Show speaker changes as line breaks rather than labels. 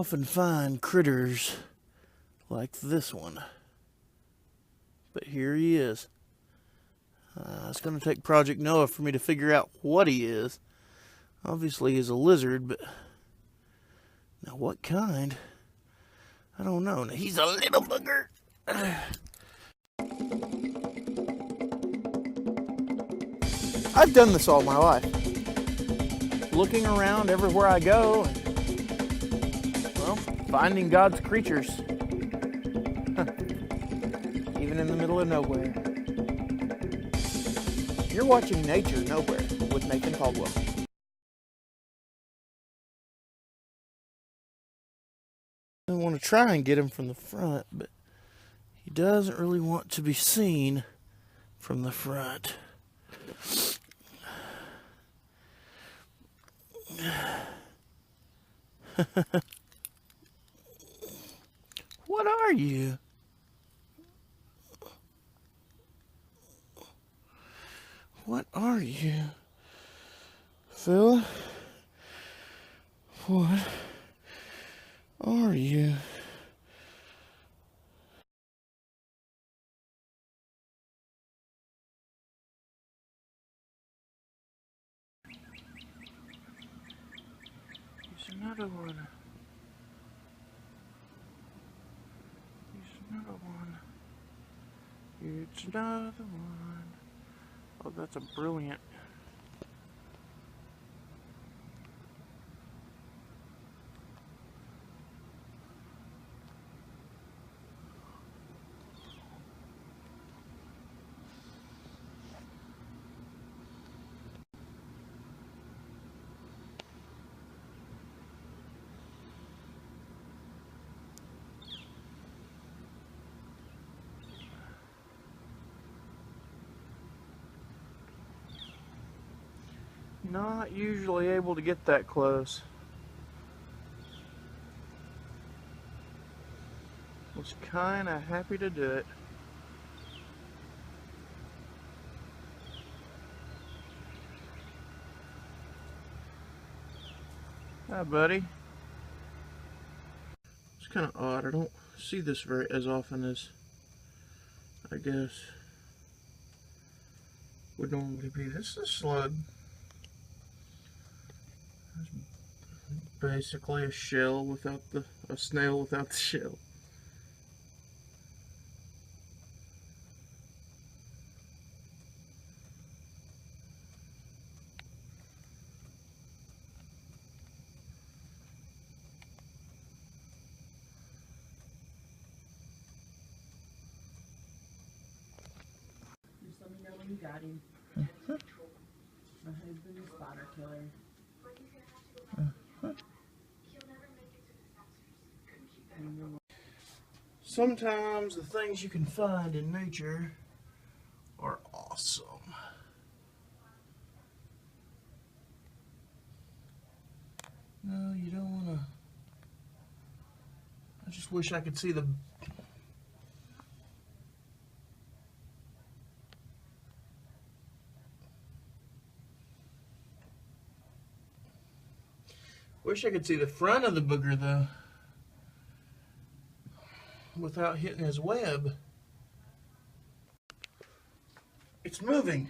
often find critters like this one. But here he is. It's going to take Project Noah for me to figure out what he is. Obviously he's a lizard, but now what kind? I don't know. Now, he's a little booger. I've done this all my life. Looking around everywhere I go and, well, finding God's creatures. Even in the middle of nowhere. You're watching Nature Nowhere with Nathan Caldwell. I want to try and get him from the front, but he doesn't really want to be seen from the front. What are you? What are you? Phil? What are you? There's another one. There's another one. It's another one. Oh, that's a brilliant. Not usually able to get that close. Was kinda happy to do it. Hi, buddy. It's kind of odd. I don't see this very as often as I guess would normally be. This is a slug. Basically a shell without a snail without the shell.
Just let me know when you got him. My husband is spotter killer.
Sometimes the things you can find in nature are awesome. No, you don't want to. I just wish I could see the. Wish I could see the front of the booger though, without hitting his web. It's moving.